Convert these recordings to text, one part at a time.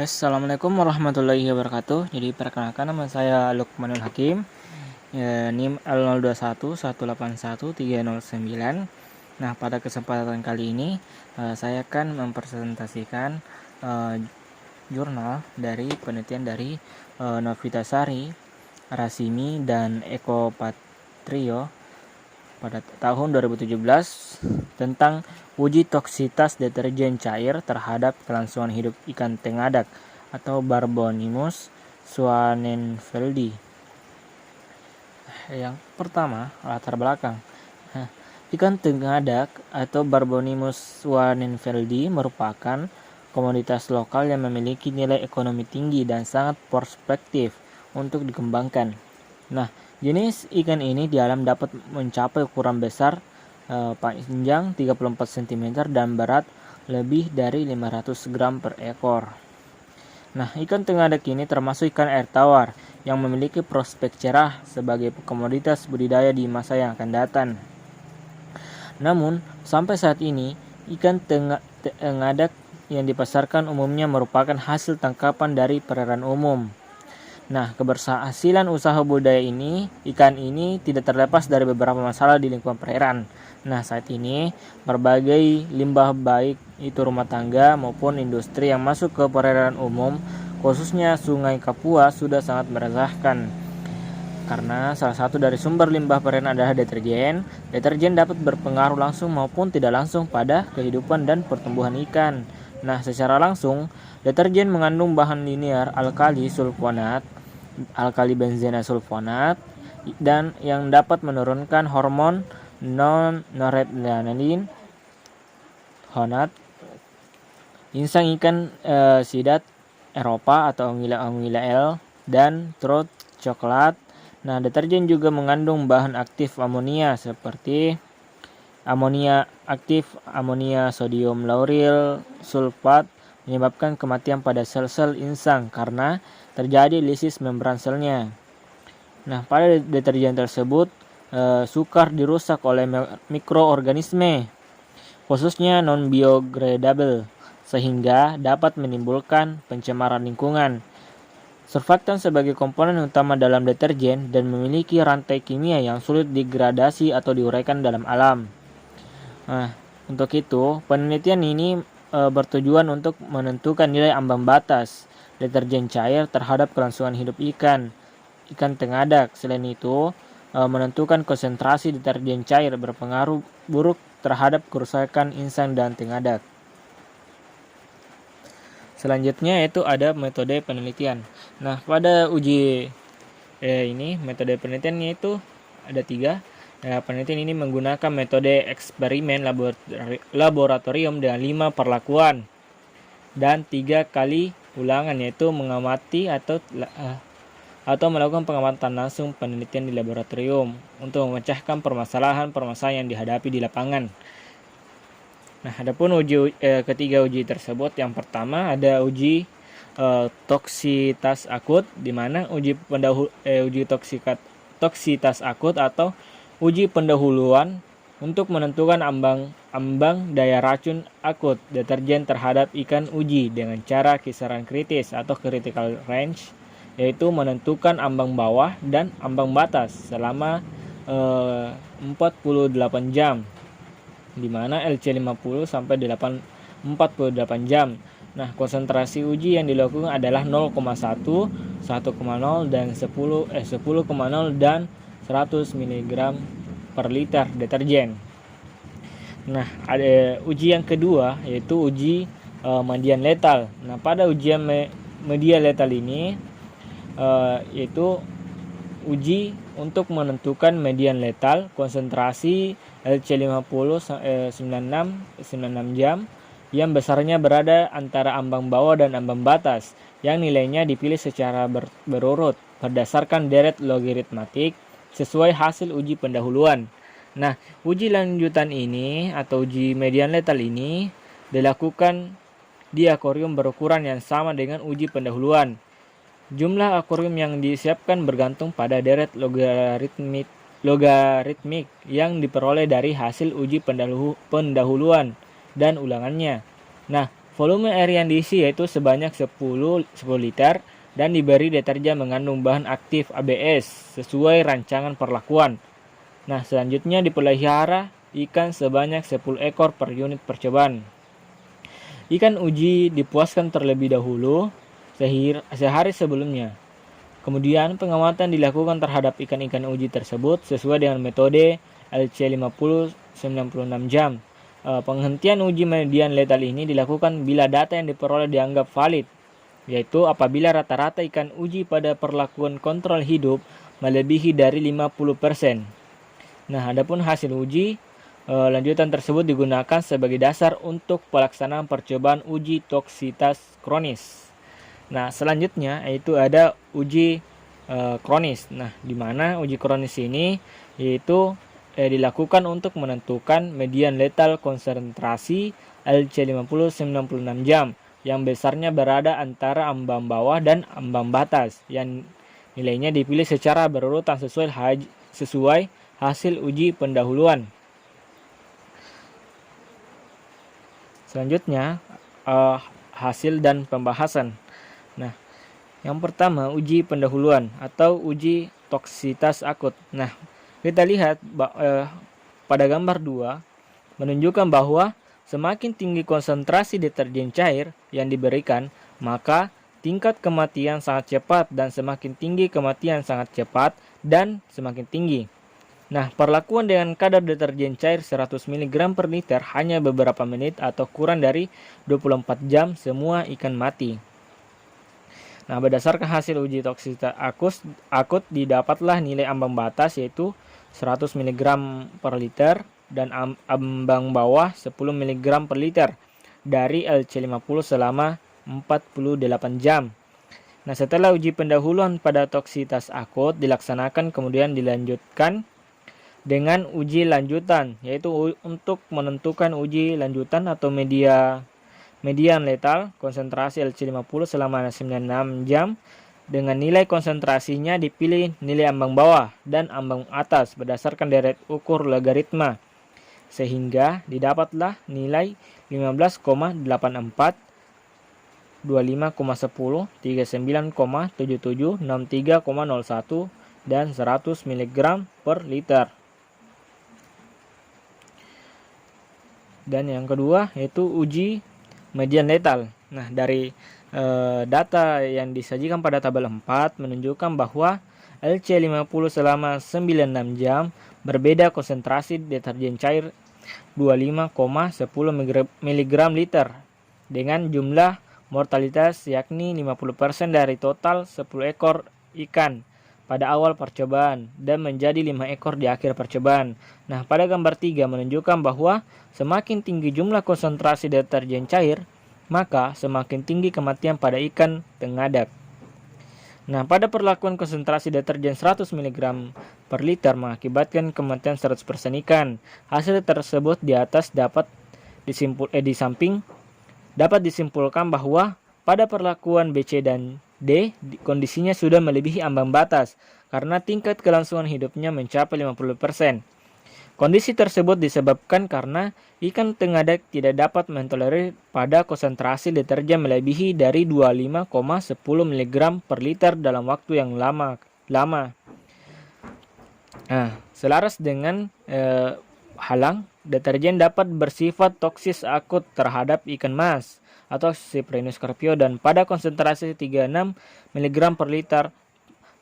Assalamualaikum warahmatullahi wabarakatuh. Jadi perkenalkan, nama saya Lukmanul Hakim, NIM L0211811309. Nah, pada kesempatan kali ini saya akan mempresentasikan jurnal dari penelitian dari Novitasari, Rasimi, dan Eko Patrio pada tahun 2017 tentang uji toksitas deterjen cair terhadap kelangsungan hidup ikan tengadak atau Barbonimus swanenfeldi. Yang pertama, latar belakang. Ikan tengadak atau Barbonimus swanenfeldi merupakan komoditas lokal yang memiliki nilai ekonomi tinggi dan sangat perspektif untuk dikembangkan. Nah, jenis ikan ini di alam dapat mencapai ukuran besar, panjang 34 cm dan berat lebih dari 500 gram per ekor. Nah, ikan tengadak ini termasuk ikan air tawar yang memiliki prospek cerah sebagai komoditas budidaya di masa yang akan datang. Namun, sampai saat ini, ikan tengadak yang dipasarkan umumnya merupakan hasil tangkapan dari perairan umum. Nah, keberhasilan usaha budidaya ikan ini tidak terlepas dari beberapa masalah di lingkungan perairan. Nah, saat ini berbagai limbah baik itu rumah tangga maupun industri yang masuk ke perairan umum, khususnya Sungai Kapua, sudah sangat meresahkan. Karena salah satu dari sumber limbah perairan adalah deterjen. Deterjen dapat berpengaruh langsung maupun tidak langsung pada kehidupan dan pertumbuhan ikan. Nah, secara langsung, deterjen mengandung bahan linear alkali sulfonat, alkali benzena sulfonat, dan yang dapat menurunkan hormon non-noradrenalin, honat, insang ikan sidat Eropa atau Anguilla L, dan trot coklat. Nah, deterjen juga mengandung bahan aktif amonia seperti amonia aktif, amonia sodium lauryl sulfat, menyebabkan kematian pada sel-sel insang karena terjadi lisis membran selnya. Nah, pada deterjen tersebut sukar dirusak oleh mikroorganisme, khususnya non-biodegradable, sehingga dapat menimbulkan pencemaran lingkungan. Surfaktan sebagai komponen utama dalam deterjen dan memiliki rantai kimia yang sulit degradasi atau diuraikan dalam alam. Nah, untuk itu, penelitian ini bertujuan untuk menentukan nilai ambang batas deterjen cair terhadap kelangsungan hidup ikan tengadak. Selain itu, menentukan konsentrasi deterjen cair berpengaruh buruk terhadap kerusakan insang dan tengadak. Selanjutnya itu ada metode penelitian. Nah, pada uji metode penelitiannya itu ada 3. Penelitian ini menggunakan metode eksperimen laboratorium dengan 5 perlakuan dan 3 kali ulangan, yaitu mengamati atau melakukan pengamatan langsung penelitian di laboratorium untuk memecahkan permasalahan yang dihadapi di lapangan. Nah, adapun ketiga uji tersebut, yang pertama ada uji toksitas akut, di mana uji toksitas akut atau uji pendahuluan untuk menentukan ambang daya racun akut deterjen terhadap ikan uji dengan cara kisaran kritis atau critical range, yaitu menentukan ambang bawah dan ambang batas selama 48 jam, di mana LC50 sampai 48 jam. Nah, konsentrasi uji yang dilakukan adalah 0,1, 1,0 dan 10,0 dan 100 mg per liter deterjen. Nah, ada uji yang kedua, yaitu uji median letal. Nah, pada ujian median letal ini yaitu uji untuk menentukan median letal konsentrasi LC50 96 jam yang besarnya berada antara ambang bawah dan ambang batas, yang nilainya dipilih secara berurut berdasarkan deret logaritmatik sesuai hasil uji pendahuluan. Nah, uji lanjutan ini atau uji median letal ini dilakukan di akuarium berukuran yang sama dengan uji pendahuluan. Jumlah akuarium yang disiapkan bergantung pada deret logaritmik yang diperoleh dari hasil uji pendahuluan dan ulangannya. Nah, volume air yang diisi yaitu sebanyak 10 liter dan diberi deterjen mengandung bahan aktif ABS sesuai rancangan perlakuan. Nah, selanjutnya dipelihara ikan sebanyak 10 ekor per unit percobaan. Ikan uji dipuaskan terlebih dahulu sehari sebelumnya. Kemudian pengamatan dilakukan terhadap ikan-ikan uji tersebut sesuai dengan metode LC50 96 jam. Penghentian uji median letal ini dilakukan bila data yang diperoleh dianggap valid, yaitu apabila rata-rata ikan uji pada perlakuan kontrol hidup melebihi dari 50%. Nah, adapun hasil uji lanjutan tersebut digunakan sebagai dasar untuk pelaksanaan percobaan uji toksitas kronis. Nah, selanjutnya yaitu ada uji kronis. Nah, di mana uji kronis ini yaitu dilakukan untuk menentukan median letal konsentrasi LC50 96 jam yang besarnya berada antara ambang bawah dan ambang batas, yang nilainya dipilih secara berurutan sesuai hasil uji pendahuluan. Selanjutnya hasil dan pembahasan. Nah, yang pertama uji pendahuluan atau uji toksitas akut. Nah, kita lihat pada gambar 2 menunjukkan bahwa semakin tinggi konsentrasi deterjen cair yang diberikan, maka tingkat kematian sangat cepat, dan semakin tinggi kematian sangat cepat dan semakin tinggi. Nah, perlakuan dengan kadar deterjen cair 100 mg per liter hanya beberapa menit atau kurang dari 24 jam semua ikan mati. Nah, berdasarkan hasil uji toksitas akut didapatlah nilai ambang batas yaitu 100 mg per liter dan ambang bawah 10 mg per liter dari LC50 selama 48 jam. Nah, setelah uji pendahuluan pada toksitas akut dilaksanakan, kemudian dilanjutkan dengan uji lanjutan, yaitu untuk menentukan uji lanjutan atau median letal konsentrasi LC50 selama 96 jam. Dengan nilai konsentrasinya dipilih nilai ambang bawah dan ambang atas berdasarkan deret ukur logaritma, sehingga didapatlah nilai 15,84, 25,10, 39,77, 63,01, dan 100 mg per liter. Dan yang kedua yaitu uji median letal. Nah, dari data yang disajikan pada tabel 4 menunjukkan bahwa LC50 selama 96 jam berbeda konsentrasi deterjen cair 25,10 mg liter dengan jumlah mortalitas yakni 50% dari total 10 ekor ikan pada awal percobaan dan menjadi 5 ekor di akhir percobaan. Nah, pada gambar 3 menunjukkan bahwa semakin tinggi jumlah konsentrasi deterjen cair, maka semakin tinggi kematian pada ikan tengadak. Nah, pada perlakuan konsentrasi deterjen 100 mg per liter mengakibatkan kematian 100% ikan. Hasil tersebut di atas dapat disimpulkan bahwa pada perlakuan B, C, dan D kondisinya sudah melebihi ambang batas karena tingkat kelangsungan hidupnya mencapai 50%. Kondisi tersebut disebabkan karena ikan tengadak tidak dapat mentolerir pada konsentrasi deterjen melebihi dari 25,10 mg per liter dalam waktu yang lama. Nah, selaras dengan halang, deterjen dapat bersifat toksis akut terhadap ikan mas atau Cyprinus carpio, dan pada konsentrasi 36 mg per liter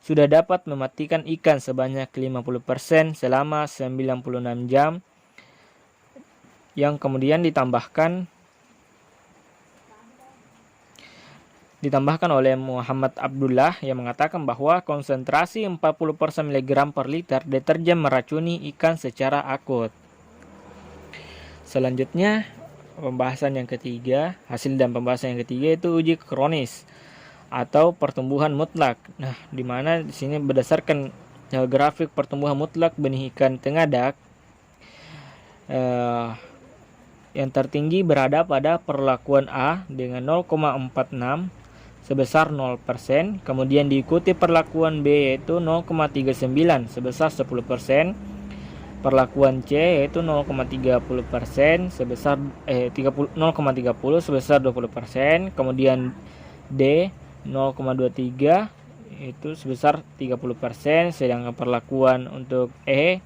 sudah dapat mematikan ikan sebanyak 50% selama 96 jam, yang kemudian ditambahkan oleh Muhammad Abdullah yang mengatakan bahwa konsentrasi 40% mg per liter deterjen meracuni ikan secara akut. Selanjutnya pembahasan yang ketiga, hasil dan pembahasan yang ketiga itu uji kronis atau pertumbuhan mutlak. Nah, di mana di sini berdasarkan grafik pertumbuhan mutlak benih ikan tengadak, yang tertinggi berada pada perlakuan A dengan 0,46 sebesar 0%, kemudian diikuti perlakuan B yaitu 0,39 sebesar 10%, Perlakuan C yaitu 0,30% sebesar 0,30 sebesar 20%, kemudian D 0,23 itu sebesar 30%, sedangkan perlakuan untuk E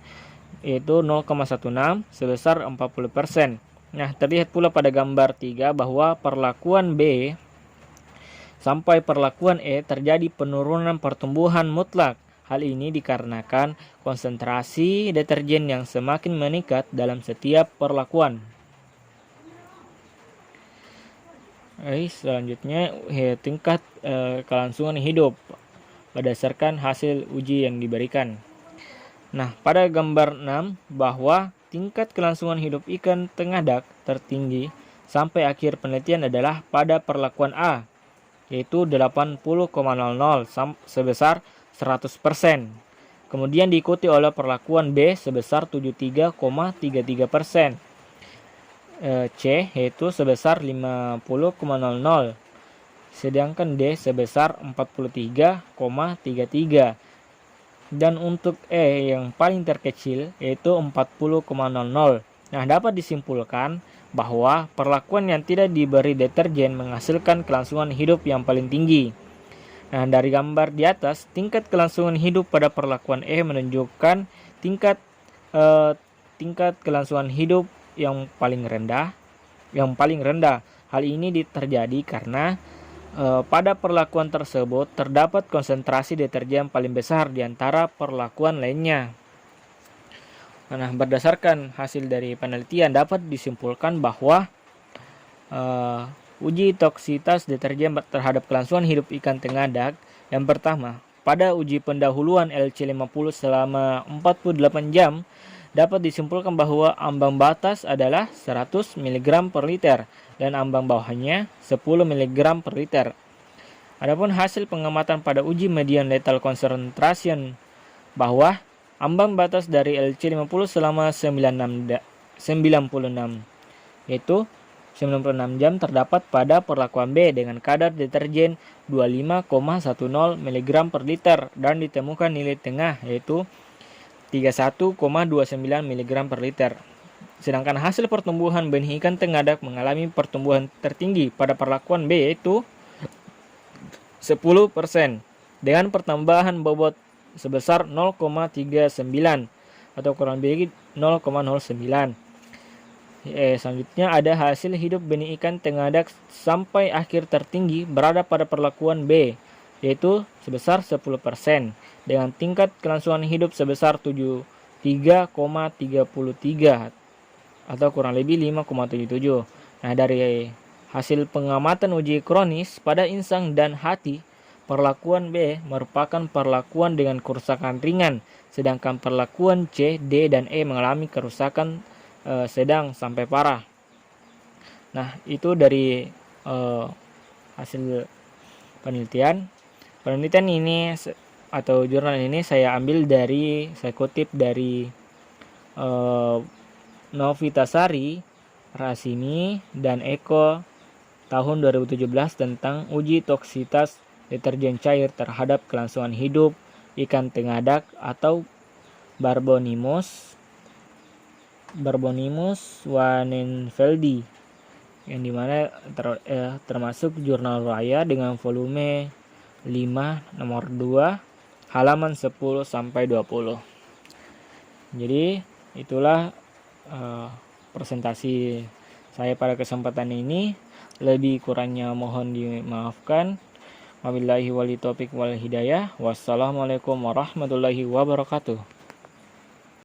yaitu 0,16 sebesar 40%. Nah, terlihat pula pada gambar 3 bahwa perlakuan B sampai perlakuan E terjadi penurunan pertumbuhan mutlak. Hal ini dikarenakan konsentrasi deterjen yang semakin meningkat dalam setiap perlakuan. Selanjutnya tingkat kelangsungan hidup berdasarkan hasil uji yang diberikan. Nah, pada gambar 6 bahwa tingkat kelangsungan hidup ikan tengadak tertinggi sampai akhir penelitian adalah pada perlakuan A, yaitu 80,00 sebesar 100%. Kemudian diikuti oleh perlakuan B sebesar 73,33%. C yaitu sebesar 50,00. Sedangkan D sebesar 43,33. Dan untuk E yang paling terkecil yaitu 40,00. Nah, dapat disimpulkan bahwa perlakuan yang tidak diberi deterjen menghasilkan kelangsungan hidup yang paling tinggi. Nah, dari gambar di atas, tingkat kelangsungan hidup pada perlakuan E menunjukkan tingkat kelangsungan hidup yang paling rendah. Hal ini terjadi karena pada perlakuan tersebut terdapat konsentrasi deterjen paling besar di antara perlakuan lainnya. Nah, berdasarkan hasil dari penelitian dapat disimpulkan bahwa uji toksitas deterjen terhadap kelangsungan hidup ikan tengadak. Yang pertama, pada uji pendahuluan LC50 selama 48 jam dapat disimpulkan bahwa ambang batas adalah 100 mg per liter dan ambang bawahnya 10 mg per liter. Adapun hasil pengamatan pada uji median lethal concentration bahwa ambang batas dari LC50 selama 96 yaitu 96 jam terdapat pada perlakuan B dengan kadar deterjen 25,10 mg per liter dan ditemukan nilai tengah yaitu 31,29 mg per liter. Sedangkan hasil pertumbuhan benih ikan tengadak mengalami pertumbuhan tertinggi pada perlakuan B yaitu 10% dengan pertambahan bobot sebesar 0,39 atau kurang lebih 0,09. Selanjutnya ada hasil hidup benih ikan tengadak sampai akhir tertinggi berada pada perlakuan B yaitu sebesar 10% dengan tingkat kelangsungan hidup sebesar 3,33 atau kurang lebih 5,77. Nah, dari hasil pengamatan uji kronis pada insang dan hati, perlakuan B merupakan perlakuan dengan kerusakan ringan, sedangkan perlakuan C, D, dan E mengalami kerusakan sedang sampai parah. Nah, itu dari hasil penelitian. Penelitian ini atau jurnal ini saya kutip dari Novitasari, Rasini, dan Eko tahun 2017 tentang uji toksitas deterjen cair terhadap kelangsungan hidup ikan tengadak atau Barbonimus wanenfeldi, yang dimana termasuk jurnal Raya dengan volume 5 nomor 2 halaman 10 sampai 20. Jadi itulah presentasi saya pada kesempatan ini. Lebih kurangnya mohon dimaafkan. Wabillahi wali taufiq wal hidayah. Wassalamualaikum warahmatullahi wabarakatuh.